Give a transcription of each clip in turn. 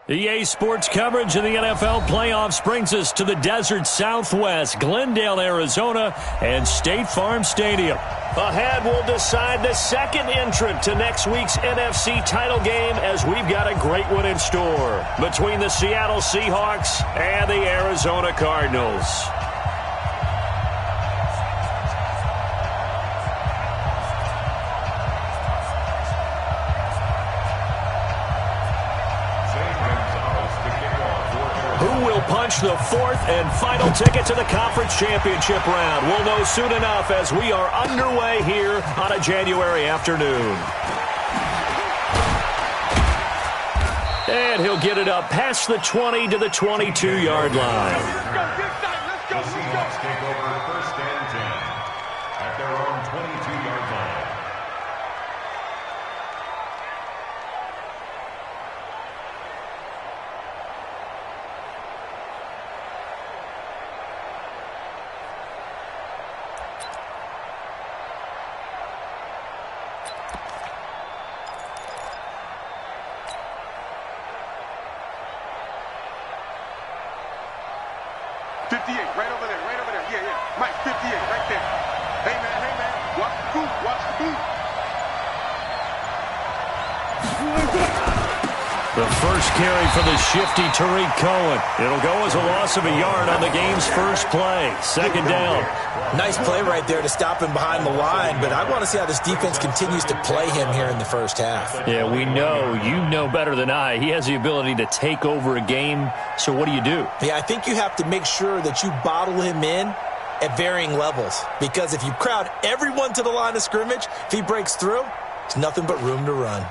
EA Sports coverage of the NFL playoffs brings us to the desert Southwest, Glendale, Arizona, and State Farm Stadium. Ahead, we'll decide the second entrant to next week's NFC title game as we've got a great one in store between the Seattle Seahawks and the Arizona Cardinals. Punch the fourth and final ticket to the conference championship round. We'll know soon enough as we are underway here on a January afternoon. And he'll get it up past the 20 to the 22-yard line. The Seahawks take over first and 10 at their own 22-yard line. Right over there. Yeah. Mike, 58, right there. Hey, man. Watch the boot. The first carry for the shifty Tariq Cohen. It'll go as a loss of a yard on the game's first play. Second down. Nice play right there to stop him behind the line, but I want to see how this defense continues to play him here in the first half. Yeah, we know. You know better than I. He has the ability to take over a game, so what do you do? Yeah, I think you have to make sure that you bottle him in at varying levels, because if you crowd everyone to the line of scrimmage, if he breaks through, there's nothing but room to run.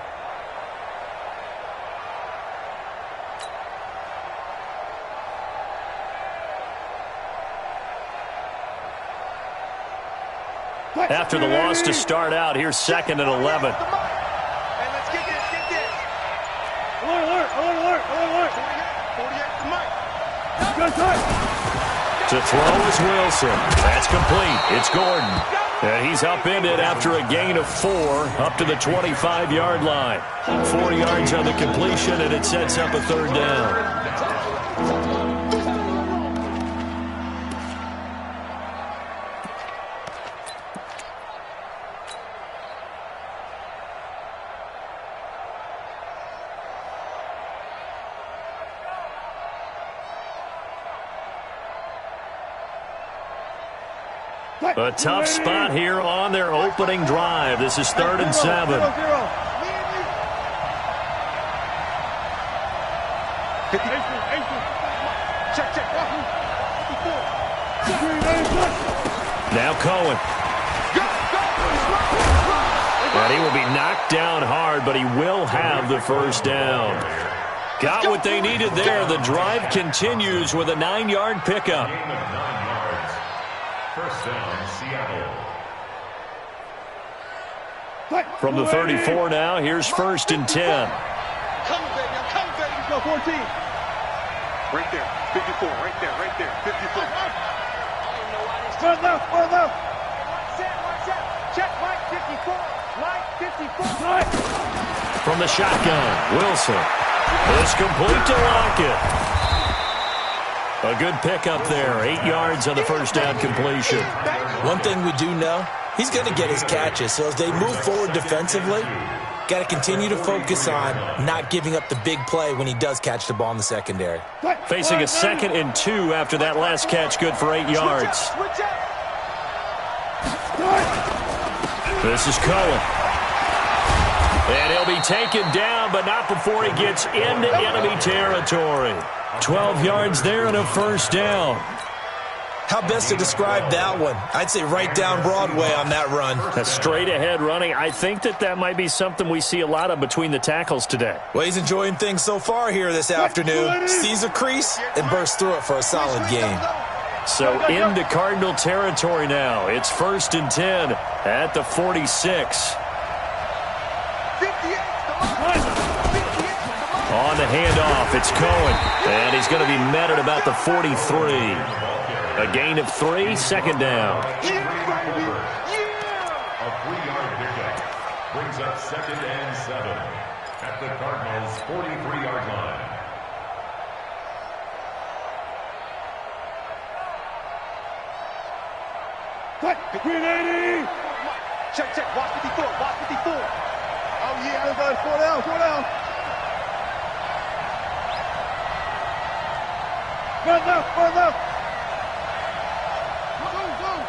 After the loss to start out, here's second and 11. Hey, let's get this. Alert. 48 to Mike. To throw is Wilson. That's complete. It's Gordon. And he's upended after a gain of 4 up to the 25-yard line. 4 yards on the completion, and it sets up a third down. A tough spot here on their opening drive. This is 3rd and 7. Now Cohen. And he will be knocked down hard, but he will have the first down. Got what they needed there. The drive continues with a 9-yard pickup. First down, Seattle. From the 34 now, here's 1st and 10. Come, baby. Go 14. Right there. 54. Right there. 54. One left. Check Mike 54. Mike 54. From the shotgun, Wilson. It's complete to Lockett. A good pickup there. 8 yards on the first down completion. One thing we do know, he's going to get his catches. So as they move forward defensively, got to continue to focus on not giving up the big play when he does catch the ball in the secondary. Facing a 2nd and 2 after that last catch, good for 8 yards. This is Cohen. And he'll be taken down, but not before he gets into enemy territory. 12 yards there and a first down. How best to describe that one? I'd say right down Broadway on that run. A straight ahead running. I think that might be something we see a lot of between the tackles today. Well, he's enjoying things so far here this afternoon. Sees a crease and bursts through it for a solid gain. So into Cardinal territory now. It's 1st and 10 at the 46. On the handoff, it's Cohen. And he's going to be met at about the 43. A gain of 3, second down. A 3-yard pickup brings up 2nd and 7 at the Cardinals' 43-yard line. Green 80. Check, check. Watch 54. Watch 54. Oh, yeah. Let's go. 4 down. 4 down. Run left. Run left. Go.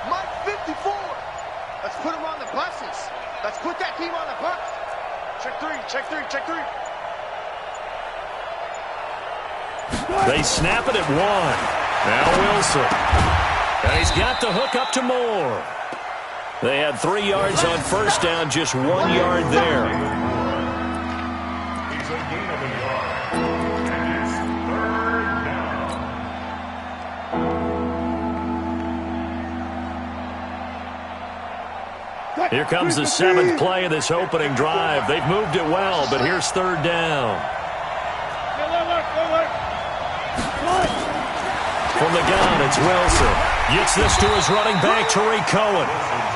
Mike 54. Let's put him on the buses. Let's put that team on the bus. Check three. They snap it at 1. Now Wilson. And he's got the hook up to Moore. They had 3 yards on first down, just 1 yard there. It's a gain of a yard. And it's 3rd down. Here comes the 7th play of this opening drive. They've moved it well, but here's 3rd down. From the gun, it's Wilson. Gets this to his running back, Tariq Cohen.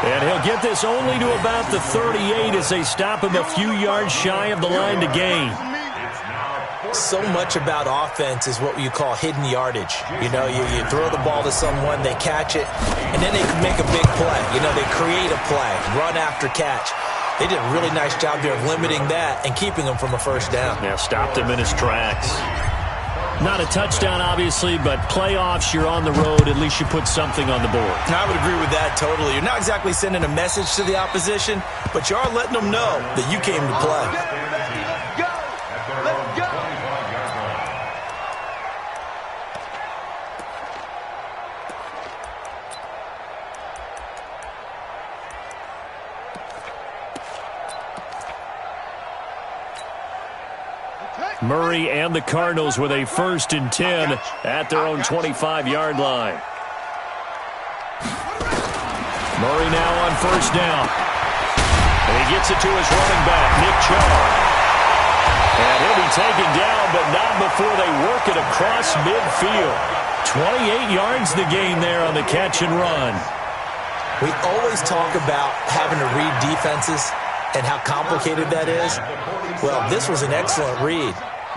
And he'll get this only to about the 38 as they stop him a few yards shy of the line to gain. So much about offense is what you call hidden yardage. You know, you throw the ball to someone, they catch it, and then they can make a big play. You know, they create a play, run after catch. They did a really nice job there of limiting that and keeping him from a first down. Yeah, stopped him in his tracks. Not a touchdown, obviously, but playoffs, you're on the road. At least you put something on the board. I would agree with that totally. You're not exactly sending a message to the opposition, but you are letting them know that you came to play. Let's go. Murray and the Cardinals with a 1st and 10 at their own 25-yard line. Murray now on first down. And he gets it to his running back, Nick Chubb. And he'll be taken down, but not before they work it across midfield. 28 yards the gain there on the catch and run. We always talk about having to read defenses and how complicated that is. Well, this was an excellent read.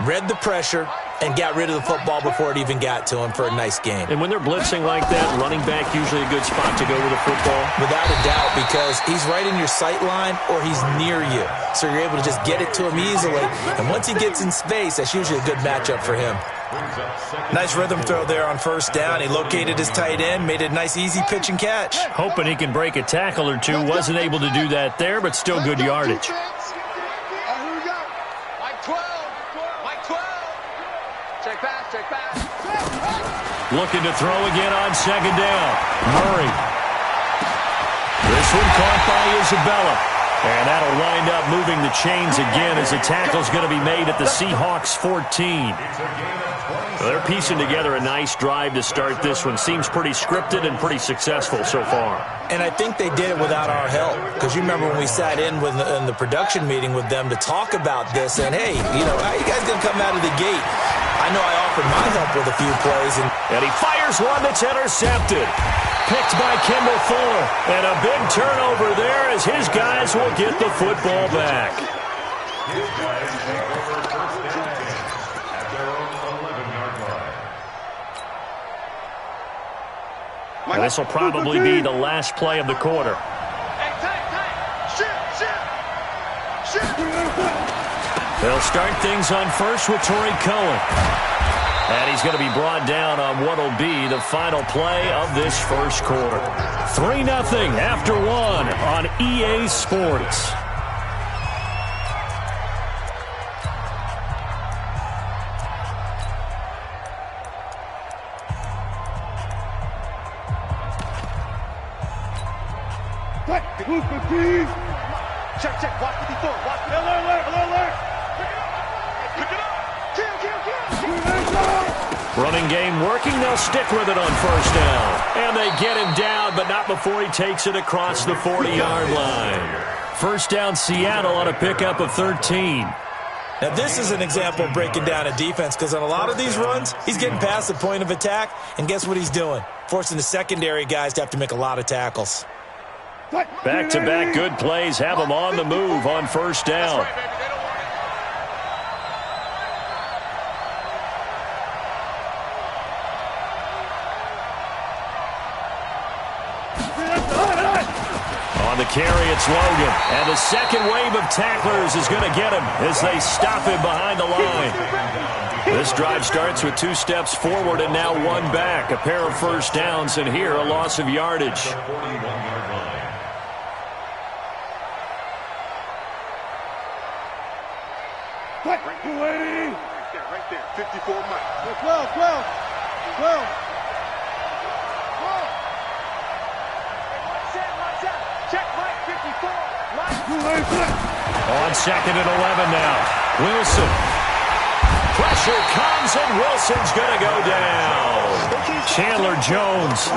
Read the pressure and got rid of the football before it even got to him for a nice game. And when they're blitzing like that, running back usually a good spot to go with the football. Without a doubt, because he's right in your sight line or he's near you. So you're able to just get it to him easily. And once he gets in space, that's usually a good matchup for him. Nice rhythm throw there on first down. He located his tight end, made a nice easy pitch and catch. Hoping he can break a tackle or two. Wasn't able to do that there, but still good yardage. Check pass. Looking to throw again on 2nd down. Murray. This one caught by Isabella. And that'll wind up moving the chains again as the tackle's going to be made at the Seahawks 14. They're piecing together a nice drive to start this one. Seems pretty scripted and pretty successful so far. And I think they did it without our help. Because you remember when we sat in the production meeting with them to talk about this. And, hey, you know, how you guys going to come out of the gate? I know I offered my help with a few plays. And he fires one that's intercepted. Picked by Kimball Fuller. And a big turnover there as his guys will get the football back. His guys take over 1st and 10 at their own 11-yard line. And this will probably be the last play of the quarter. Hey, tight. Shoot. They'll start things on first with Tariq Cohen. And he's going to be brought down on what will be the final play of this first quarter. 3-0 after 1 on EA Sports. Check. Watch 54. Watch 54. Alert. Pick it up. Kill. Running game working. They'll stick with it on first down. And they get him down, but not before he takes it across the 40-yard line. First down, Seattle on a pickup of 13. Now, this is an example of breaking down a defense because on a lot of these runs, he's getting past the point of attack, and guess what he's doing? Forcing the secondary guys to have to make a lot of tackles. Back-to-back good plays have them on the move on first down. On the carry, it's Logan. And the second wave of tacklers is going to get him as they stop him behind the line. This drive starts with 2 steps forward and now 1 back. A pair of first downs, and here a loss of yardage. Right there. 54 Mike. 12. Check Mike 54. On 2nd and 11 now. Wilson. Pressure comes, and Wilson's going to go down. Chandler Jones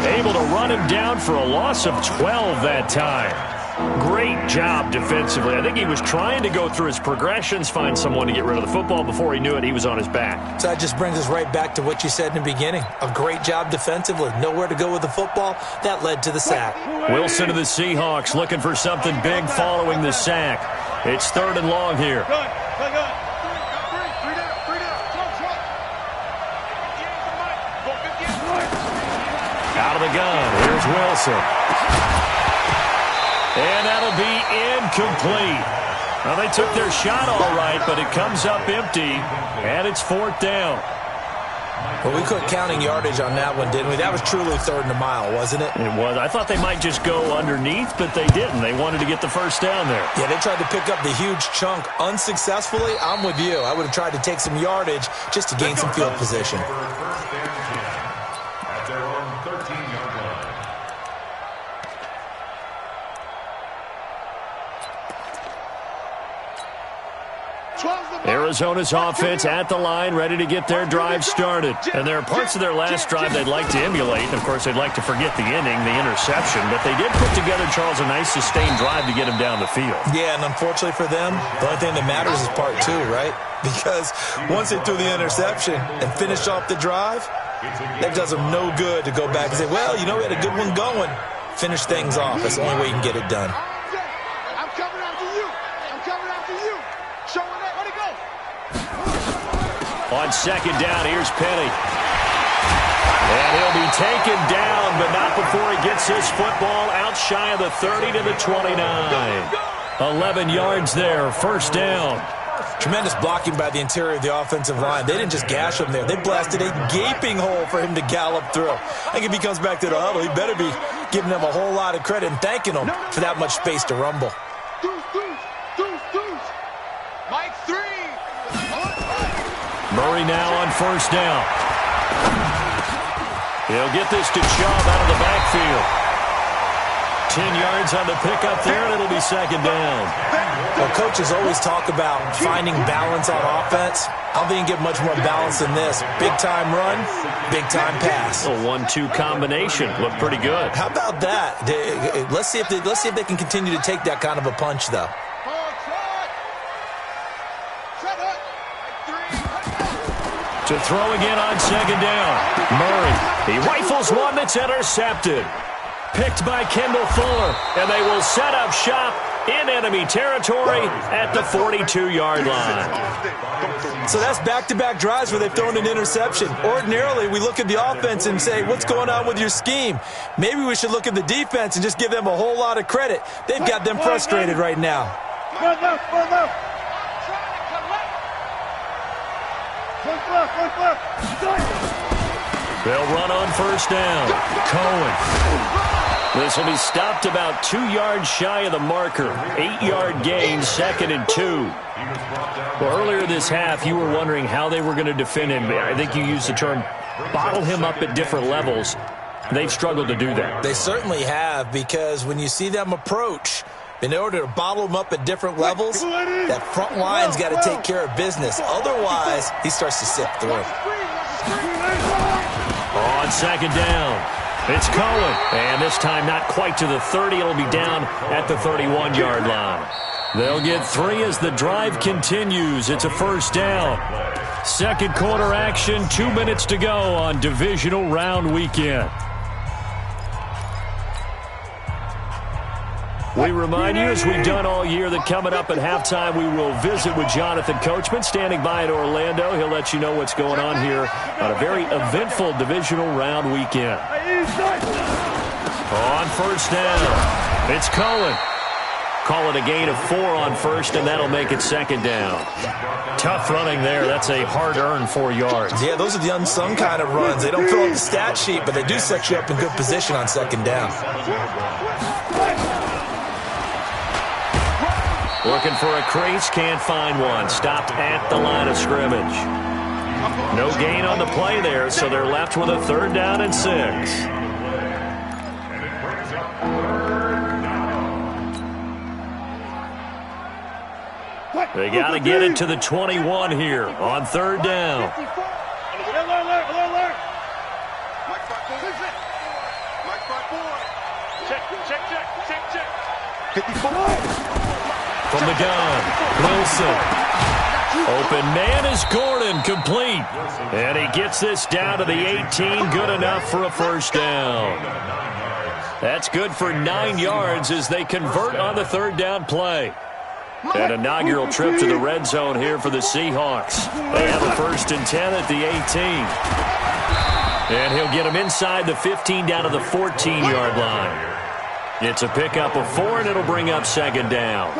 able to run him down for a loss of 12 that time. Great job defensively. I think he was trying to go through his progressions, find someone to get rid of the football. Before he knew it, he was on his back. So that just brings us right back to what you said in the beginning. A great job defensively. Nowhere to go with the football. That led to the sack. Wilson of the Seahawks looking for something big following the sack. It's 3rd and long here. Out of the gun. Here's Wilson. And that'll be incomplete. Well, they took their shot all right, but it comes up empty, and it's 4th down. Well, we quit counting yardage on that one, didn't we? That was truly 3rd and a mile, wasn't it? It was. I thought they might just go underneath, but they didn't. They wanted to get the first down there. Yeah, they tried to pick up the huge chunk unsuccessfully. I'm with you. I would have tried to take some yardage just to gain some field position. At their own 13-yard line. Arizona's offense at the line, ready to get their drive started. And there are parts of their last drive they'd like to emulate. And, of course, they'd like to forget the inning, the interception. But they did put together, Charles, a nice sustained drive to get him down the field. Yeah, and unfortunately for them, the only thing that matters is part 2, right? Because once they threw the interception and finished off the drive, that does them no good to go back and say, well, you know, we had a good one going. Finish things off. That's the only way you can get it done. I'm coming after you. Showing that. Let it go. On 2nd down, here's Penny. And he'll be taken down, but not before he gets his football out shy of the 30 to the 29. 11 yards there, 1st down. Tremendous blocking by the interior of the offensive line. They didn't just gash him there. They blasted a gaping hole for him to gallop through. I think if he comes back to the huddle, he better be giving them a whole lot of credit and thanking them for that much space to rumble. Mike 3. Murray now on 1st down. He'll get this to Chubb out of the backfield. 10 yards on the pickup there, and it'll be 2nd down. Well, coaches always talk about finding balance on offense. I don't think you get much more balance than this. Big-time run, big-time pass. A 1-2 combination. Looked pretty good. How about that? Let's see if they can continue to take that kind of a punch, though. To throw again on 2nd down. Murray, he rifles one that's intercepted. Picked by Kendall Fuller, and they will set up shop in enemy territory at the 42-yard line. So that's back-to-back drives where they've thrown an interception. Ordinarily, we look at the offense and say, what's going on with your scheme? Maybe we should look at the defense and just give them a whole lot of credit. They've got them frustrated right now. They'll run on 1st down. Cohen. This will be stopped about 2 yards shy of the marker. 8-yard gain, 2nd and 2. Well, earlier this half, you were wondering how they were going to defend him. I think you used the term bottle him up at different levels. They've struggled to do that. They certainly have, because when you see them approach, in order to bottle him up at different levels, that front line's got to take care of business. Otherwise, he starts to sift through. On 2nd down, it's Cohen. And this time not quite to the 30. It'll be down at the 31-yard line. They'll get 3 as the drive continues. It's a 1st down. 2nd quarter action, 2 minutes to go on divisional round weekend. We remind you, as we've done all year, that coming up at halftime, we will visit with Jonathan Coachman, standing by in Orlando. He'll let you know what's going on here on a very eventful divisional round weekend. On first down, it's Cohen. Call it a gain of 4 on first, and that'll make it second down. Tough running there. That's a hard-earned 4 yards. Yeah, those are the unsung kind of runs. They don't fill up the stat sheet, but they do set you up in good position on second down. Looking for a crease, can't find one. Stopped at the line of scrimmage. No gain on the play there, so they're left with a 3rd down and 6. They got to get it to the 21 here on 3rd down. From the gun, Wilson. Open man is Gordon, complete. And he gets this down to the 18, good enough for a 1st down. That's good for 9 yards as they convert on the 3rd down play. An inaugural trip to the red zone here for the Seahawks. They have a 1st and 10 at the 18. And he'll get him inside the 15 down to the 14-yard line. It's a pickup of 4, and it'll bring up 2nd down.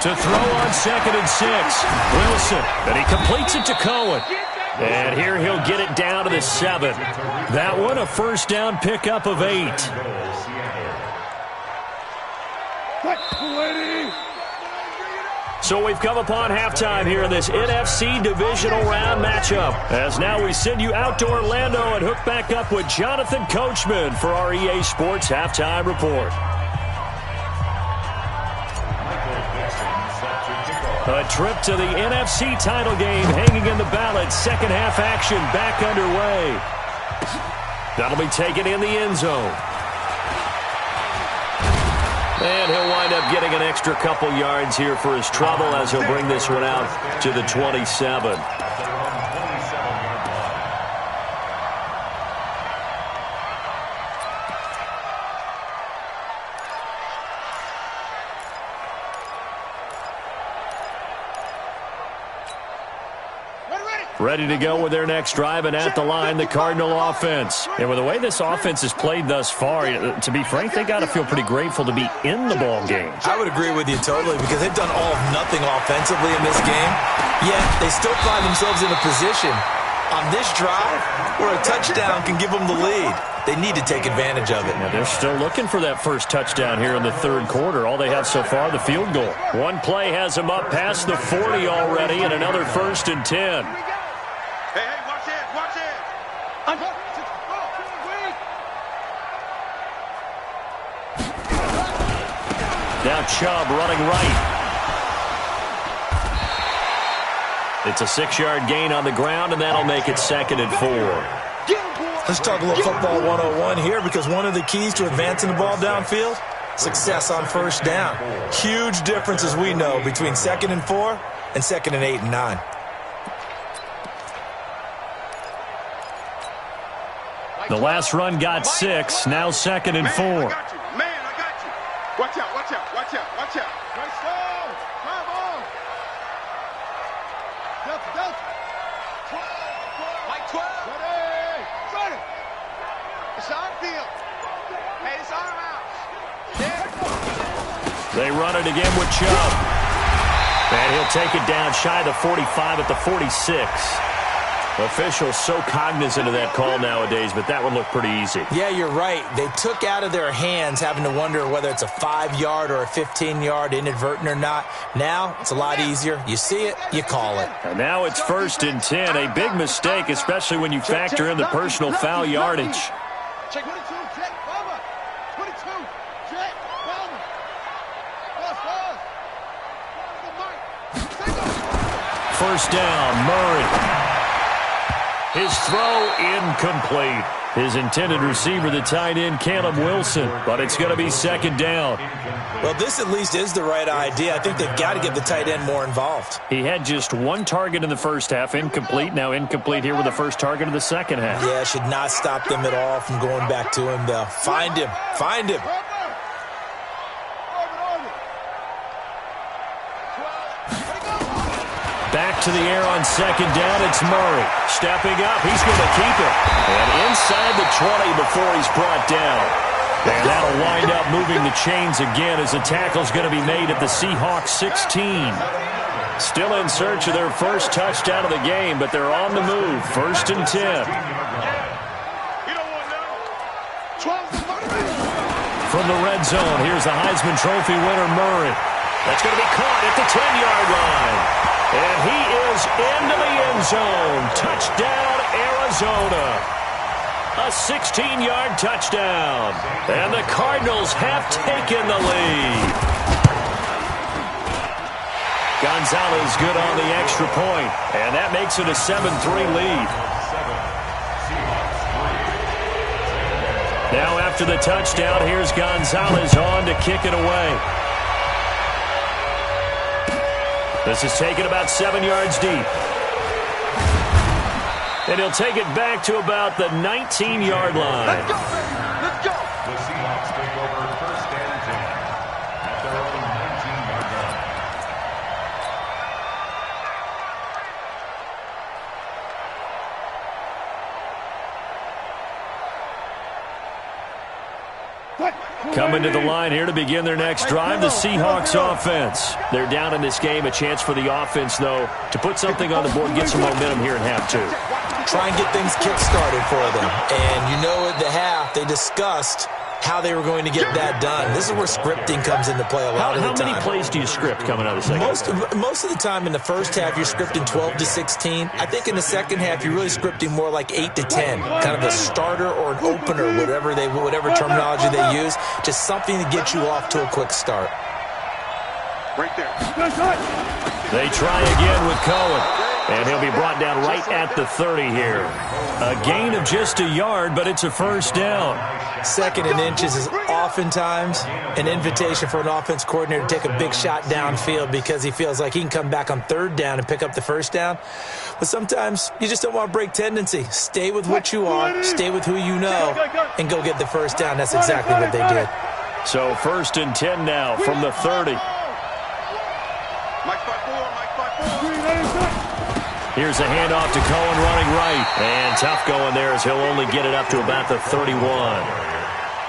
To throw on 2nd and 6. Wilson, and he completes it to Cohen. And here he'll get it down to the 7. That one a 1st down pickup of 8. So we've come upon halftime here in this NFC divisional round matchup. As now we send you out to Orlando and hook back up with Jonathan Coachman for our EA Sports Halftime Report. A trip to the NFC title game hanging in the balance. Second half action back underway. That'll be taken in the end zone. And he'll wind up getting an extra couple yards here for his trouble as he'll bring this one out to the 27. Ready to go with their next drive, and at the line, the Cardinal offense. And with the way this offense has played thus far, to be frank, they got to feel pretty grateful to be in the ball game. I would agree with you totally because they've done all of nothing offensively in this game, yet they still find themselves in a position on this drive where a touchdown can give them the lead. They need to take advantage of it. Now they're still looking for that first touchdown here in the 3rd quarter. All they have so far, the field goal. One play has them up past the 40 already, and another 1st and 10. Hey, watch it, watch it. Now Chubb running right. It's a 6-yard gain on the ground, and that'll make it 2nd and 4. Let's talk a little football 101 here because one of the keys to advancing the ball downfield, success on 1st down. Huge difference, as we know, between 2nd and 4 and 2nd and 8 and 9. The last run got 6, now 2nd and 4. Man, I got you. Watch out, watch out, watch out, watch out. Nice ball. Come on. Delta. 12. Mike 12. Ready. It's our field. Hey, it's our house. Yeah. They run it again with Chubb. And he'll take it down shy of the 45 at the 46. Officials so cognizant of that call nowadays, but that one looked pretty easy. Yeah, you're right. They took out of their hands having to wonder whether it's a 5-yard or a 15-yard inadvertent or not. Now, it's a lot easier. You see it, you call it. And now it's 1st and 10. A big mistake, especially when you factor in the personal foul yardage. Check 22, check, Bama. 22, check, Bama. First down, Murray. His throw incomplete. His intended receiver, the tight end, Caleb Wilson. But it's going to be 2nd down. Well, this at least is the right idea. I think they've got to get the tight end more involved. He had just 1 target in the first half, incomplete. Now incomplete here with the first target of the second half. Yeah, should not stop them at all from going back to him, though. Find him. Find him. Back to the air on second down. It's Murray. Stepping up. He's going to keep it. And inside the 20 before he's brought down. And that'll wind up moving the chains again as the tackle's going to be made at the Seahawks 16. Still in search of their first touchdown of the game, but they're on the move. 1st and 10. From the red zone, here's the Heisman Trophy winner, Murray. That's going to be caught at the 10-yard line. And he is into the end zone. Touchdown, Arizona. A 16-yard touchdown. And the Cardinals have taken the lead. Gonzalez good on the extra point. And that makes it a 7-3 lead. Now after the touchdown, here's Gonzalez on to kick it away. This is taken about 7 yards deep. And he'll take it back to about the 19-yard line. Let's go, baby. Let's go. The Seahawks take over 1st and 10 at their own 19-yard line. Coming to the line here to begin their next drive, the Seahawks offense. They're down in this game. A chance for the offense, though, to put something on the board, get some momentum here in half 2. Try and get things kick-started for them. And you know at the half, they discussed how they were going to get that done. This is where scripting comes into play a lot of the time. How many plays do you script coming out of the second? Most of the time in the first half, you're scripting 12 to 16. I think in the second half, you're really scripting more like 8 to 10. Kind of a starter or an opener, whatever terminology they use. Just something to get you off to a quick start. Right there. They try again with Cohen. And he'll be brought down right at the 30 here. A gain of just a yard, but it's a first down. 2nd and inches is oftentimes an invitation for an offense coordinator to take a big shot downfield because he feels like he can come back on 3rd down and pick up the first down. But sometimes you just don't want to break tendency. Stay with what you are, stay with who you know, and go get the first down. That's exactly what they did. So 1st and 10 now from the 30. Here's a handoff to Cohen running right. And tough going there as he'll only get it up to about the 31.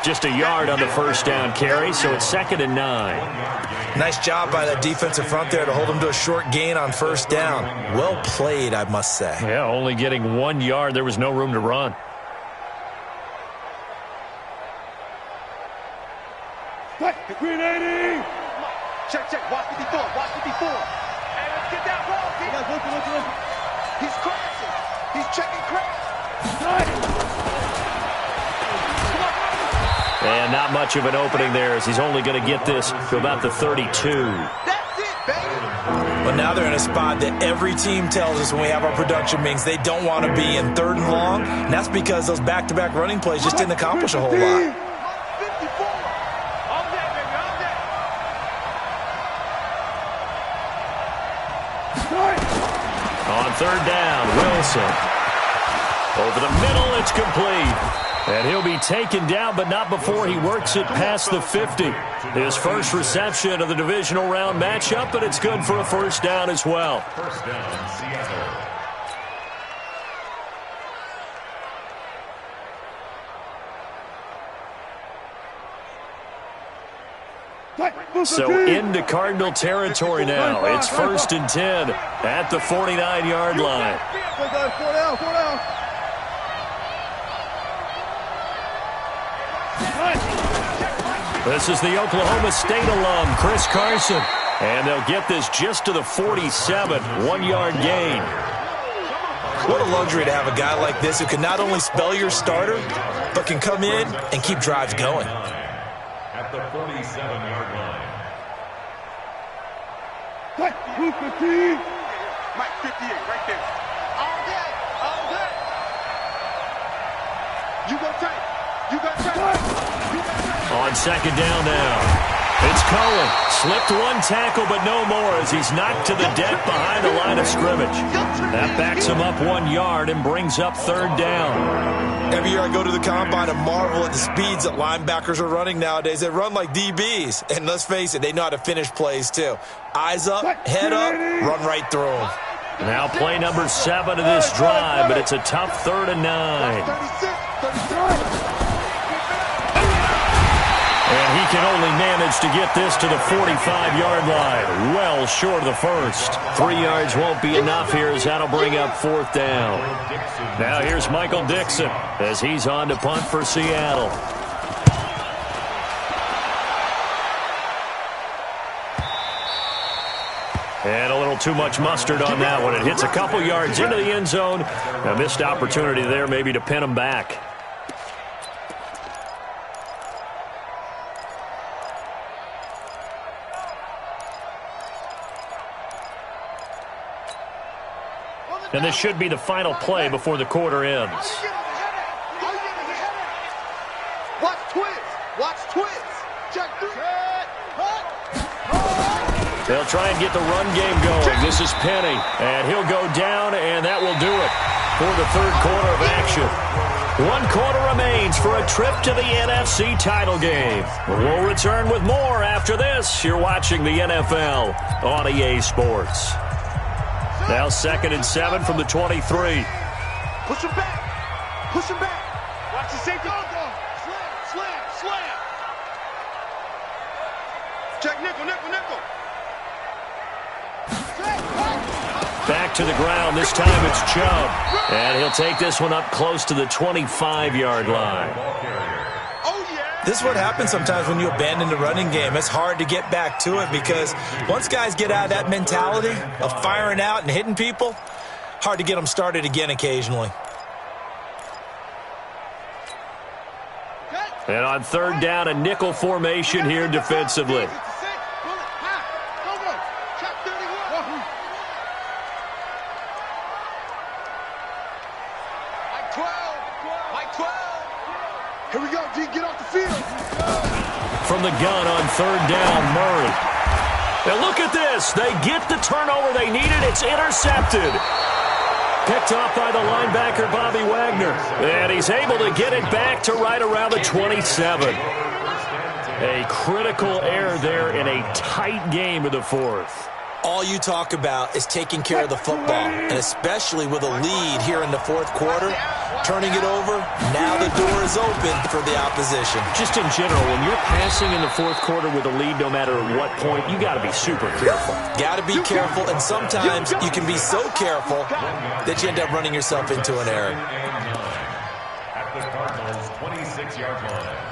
Just a yard on the first down carry, so it's 2nd and 9. Nice job by that defensive front there to hold him to a short gain on first down. Well played, I must say. Yeah, only getting 1 yard. There was no room to run. Green 80. Check. Watch me before. Hey, let's get that ball, Look. He's crashing. He's checking crash. And not much of an opening there as he's only going to get this to about the 32. That's it, baby. But now they're in a spot that every team tells us when we have our production meetings they don't want to be in 3rd and long. And that's because those back-to-back running plays just didn't accomplish a whole lot. On 3rd down, Wilson. Over the middle, it's complete. And he'll be taken down, but not before he works it past the 50. His first reception of the divisional round matchup, but it's good for a first down as well. First down, Seattle. So into Cardinal territory now. It's 1st and 10 at the 49-yard line. This is the Oklahoma State alum, Chris Carson. And they'll get this just to the 47, 1-yard gain. What a luxury to have a guy like this who can not only spell your starter, but can come in and keep drives going. At the 47-yard line. Mike 58, right there. All day. You go tight. On 2nd down now. It's Cohen. Slipped one tackle, but no more as he's knocked to the deck behind the line of scrimmage. That backs him up 1 yard and brings up 3rd down. Every year I go to the combine and marvel at the speeds that linebackers are running nowadays. They run like DBs. And let's face it, they know how to finish plays too. Eyes up, head up, run right through them. Now play number 7 of this drive, but it's a tough 3rd and 9. 36, 33. And he can only manage to get this to the 45-yard line. Well short of the first. 3 yards won't be enough here as that'll bring up 4th down. Now here's Michael Dixon as he's on to punt for Seattle. And a little too much mustard on that one. It hits a couple yards into the end zone. A missed opportunity there maybe to pin him back. And this should be the final play before the quarter ends. Watch twins. Watch twins. Check 3. They'll try and get the run game going. This is Penny, and he'll go down, and that will do it for the 3rd quarter of action. 1 quarter remains for a trip to the NFC title game. We'll return with more after this. You're watching the NFL on EA Sports. Now 2nd and 7 from the 23. Push him back. Push him back. Watch the safety. Go. Slam. Check nickel. Back to the ground. This time it's Chubb. And he'll take this one up close to the 25-yard line. This is what happens sometimes when you abandon the running game. It's hard to get back to it because once guys get out of that mentality of firing out and hitting people, hard to get them started again occasionally. And on 3rd down, a nickel formation here defensively. Here we go, G. Get off the field. From the gun on 3rd down, Murray. Now look at this. They get the turnover they needed. It's intercepted. Picked off by the linebacker, Bobby Wagner. And he's able to get it back to right around the 27. A critical error there in a tight game of the 4th. All you talk about is taking care of the football, and especially with a lead here in the 4th quarter, turning it over, now the door is open for the opposition. Just in general, when you're passing in the 4th quarter with a lead, no matter what point, you got to be super careful. Got to be careful, and sometimes you can be so careful that you end up running yourself into an error. At the Cardinals' 26-yard line.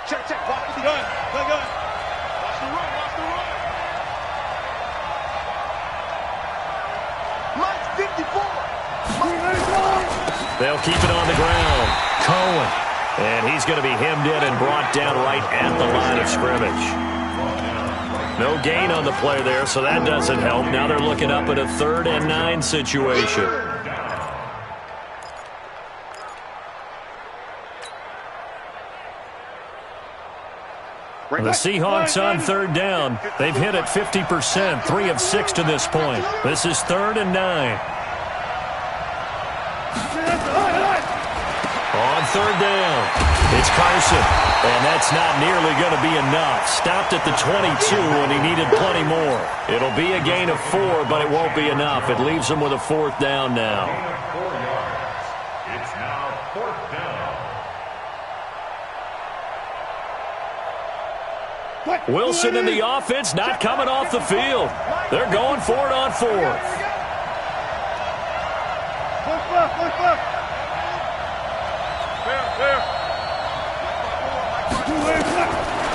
Check. Watch the gun. Watch the run. Mike's 54. They'll keep it on the ground. Cohen. And he's going to be hemmed in and brought down right at the line of scrimmage. No gain on the play there, so that doesn't help. Now they're looking up at a 3rd and 9 situation. The Seahawks on 3rd down. They've hit it 50%, 3 of 6 to this point. This is 3rd and 9. On 3rd down, it's Carson. And that's not nearly going to be enough. Stopped at the 22 and he needed plenty more. It'll be a gain of 4, but it won't be enough. It leaves him with a 4th down now. 4 yards. It's now 4th down. Wilson in the offense, not coming off the field. They're going for it on 4th.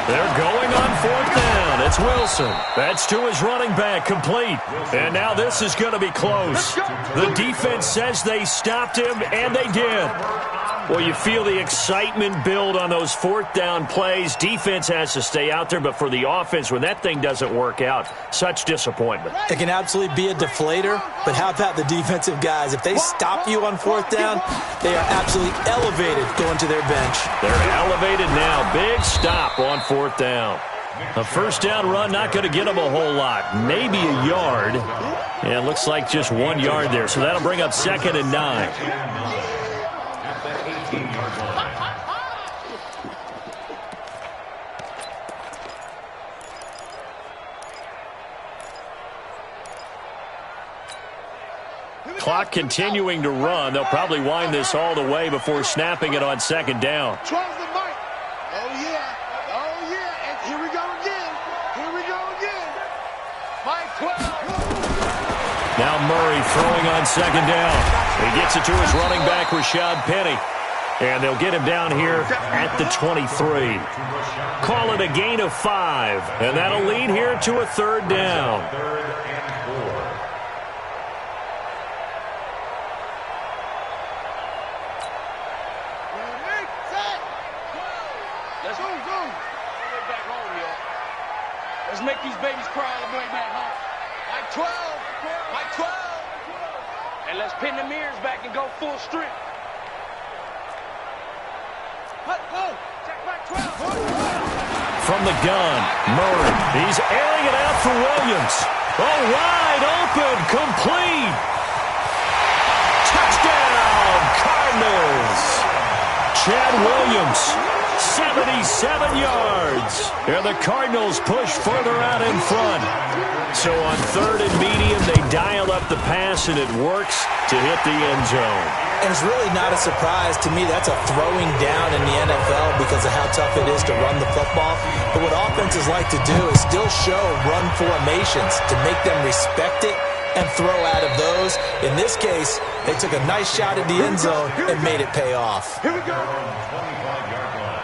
They're going on 4th down. It's Wilson. That's to his running back, complete. And now this is going to be close. The defense says they stopped him, and they did. Well, you feel the excitement build on those 4th down plays. Defense has to stay out there, but for the offense, when that thing doesn't work out, such disappointment. It can absolutely be a deflator, but how about the defensive guys? If they stop you on 4th down, they are absolutely elevated going to their bench. They're elevated now. Big stop on 4th down. A 1st down run, not going to get them a whole lot. Maybe a yard. And it looks like just 1 yard there. So that'll bring up 2nd and 9. clock continuing to run. They'll probably wind this all the way before snapping it on second down. 12's the mic. Oh, yeah. Oh, yeah. And here we go again. Here we go again. Mike 12. Now Murray throwing on second down. He gets it to his running back, Rashad Penny. And they'll get him down here at the 23. Call it a gain of 5. And that'll lead here to a third down. Third and 4. Let's go. Way back home, yo. Let's make these babies cry on the way back home. Mike 12. Mike 12. And let's pin the mirrors back and go full strip. Go. Check Mike 12. From the gun, Murray. He's airing it out for Williams. Oh, wide open, complete. Touchdown, Cardinals. Chad Williams, 77 yards. And the Cardinals push further out in front. So on third and medium, they dial up the pass, and it works to hit the end zone. And it's really not a surprise to me. That's a throwing down in the NFL because of how tough it is to run the football. But what offenses like to do is still show run formations to make them respect it and throw out of those. In this case, they took a nice shot at the end zone and made it pay off. Here we go. 25-yard line.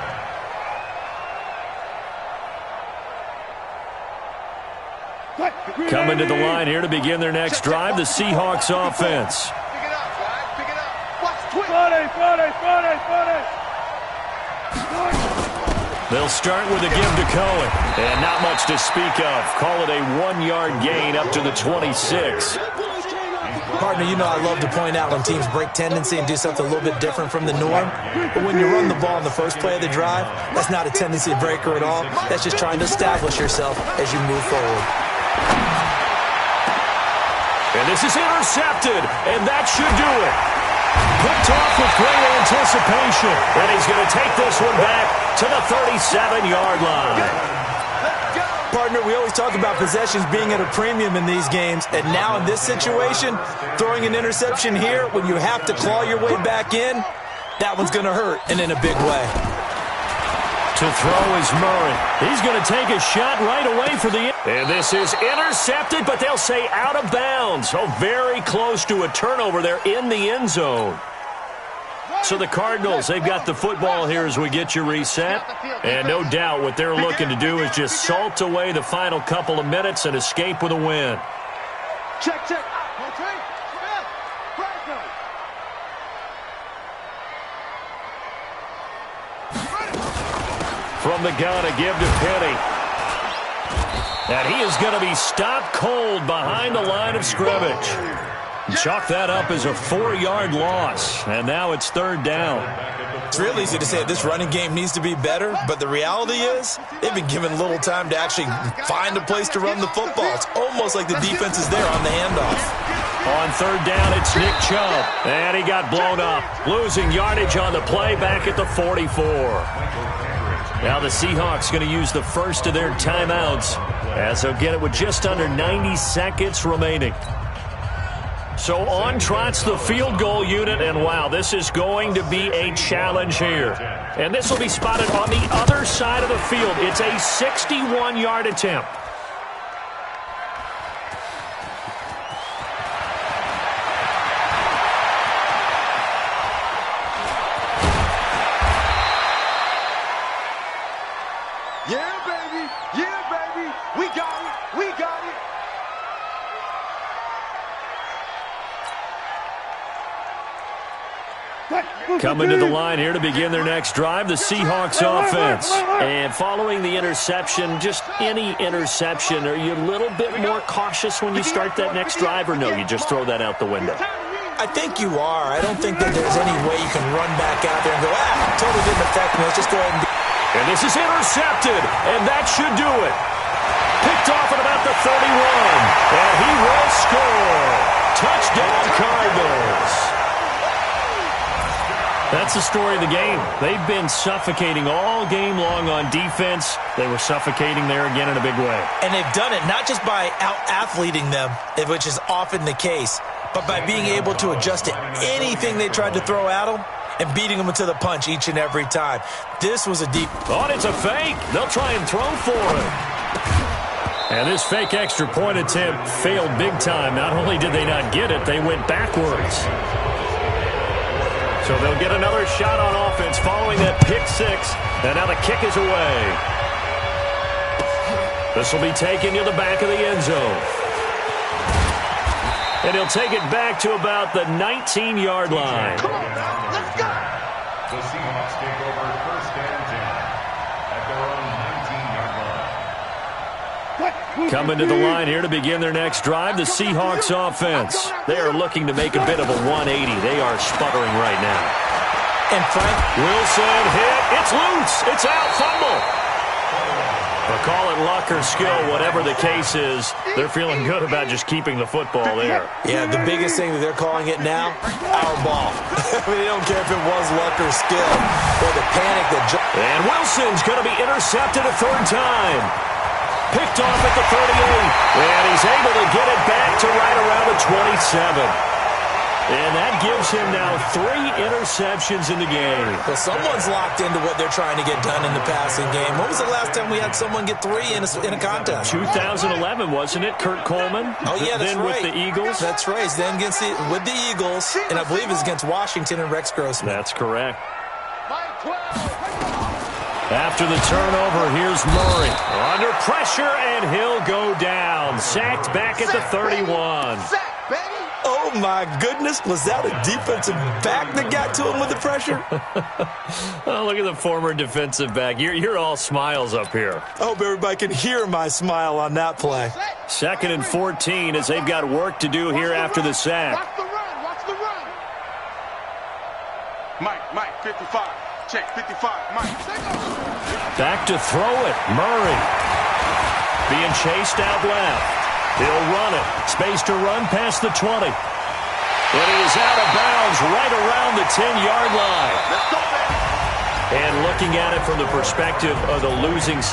Coming to the line here to begin their next drive, the Seahawks offense. Pick it up, guys. Pick it up. Watch twitch. They'll start with a give to Cohen. And not much to speak of. Call it a 1-yard gain up to the 26. Partner, you know I love to point out when teams break tendency and do something a little bit different from the norm. But when you run the ball in the first play of the drive, that's not a tendency breaker at all. That's just trying to establish yourself as you move forward. And this is intercepted, and that should do it. Picked off with great anticipation, and he's going to take this one back to the 37-yard line. Partner, we always talk about possessions being at a premium in these games, and now in this situation, throwing an interception here when you have to claw your way back in, that one's going to hurt, and in a big way. To throw is Murray. He's going to take a shot right away for the... And this is intercepted, but they'll say out of bounds. Oh, very close to a turnover there in the end zone. So the Cardinals, they've got the football here as we get you reset. And no doubt what they're looking to do is just salt away the final couple of minutes and escape with a win. Check. From the gun, a give to Penny. And he is going to be stopped cold behind the line of scrimmage. Chalk that up as a 4-yard loss. And now it's third down. It's real easy to say this running game needs to be better, but the reality is they've been given little time to actually find a place to run the football. It's almost like the defense is there on the handoff. On third down, it's Nick Chubb. And he got blown up, losing yardage on the play back at the 44. Now the Seahawks going to use the first of their timeouts as they'll get it with just under 90 seconds remaining. So on trots the field goal unit, and wow, this is going to be a challenge here. And this will be spotted on the other side of the field. It's a 61-yard attempt. Yeah, baby. We got it. Coming to the line here to begin their next drive, the Seahawks offense. And following the interception, just any interception, are you a little bit more cautious when you start that next drive, or no, you just throw that out the window? I think you are. I don't think that there's any way you can run back out there and go, totally didn't affect me. Let's just go ahead and do. And this is intercepted, and that should do it. Picked off at about the 31, and he will score. Touchdown, Cardinals. That's the story of the game. They've been suffocating all game long on defense. They were suffocating there again in a big way. And they've done it not just by out-athleting them, which is often the case, but by being able to adjust to anything they tried to throw at him and beating them to the punch each and every time. This was a deep... Oh, and it's a fake. They'll try and throw for it. And this fake extra point attempt failed big time. Not only did they not get it, they went backwards. So they'll get another shot on offense following that pick six. And now the kick is away. This will be taken to the back of the end zone. And he'll take it back to about the 19-yard line. Come on now, let's go. The Seahawks take over first and 10 at their own 19-yard line. Coming to the line here to begin their next drive, the Seahawks offense. They are looking to make a bit of a 180. They are sputtering right now. And Frank Wilson hit. It's loose. It's out. Fumble. But call it luck or skill, whatever the case is, they're feeling good about just keeping the football there. Yeah, the biggest thing that they're calling it now, our ball. I mean, they don't care if it was luck or skill or the panic that... And Wilson's going to be intercepted a third time. Picked off at the 38. And he's able to get it back to right around the 27. And that gives him now 3 interceptions in the game. Well, someone's locked into what they're trying to get done in the passing game. When was the last time we had someone get 3 in a contest? 2011, wasn't it? Kurt Coleman? Oh, yeah, that's then right. With the Eagles? That's right. Then with the Eagles, and I believe it's against Washington and Rex Grossman. That's correct. After the turnover, here's Murray. Under pressure, and he'll go down. Sacked back at the 31. Sack, baby. Oh, my goodness. Was that a defensive back that got to him with the pressure? Oh, look at the former defensive back. You're all smiles up here. I hope everybody can hear my smile on that play. 2nd and 14 as they've got work to do here after the sack. Watch the run. Watch the run. Mike, 55. Check, 55. Mike. Back to throw it. Murray being chased out left. He'll run it. Space to run past the 20. And he is out of bounds right around the 10-yard line. Let's go, baby. And looking at it from the perspective of the losing side.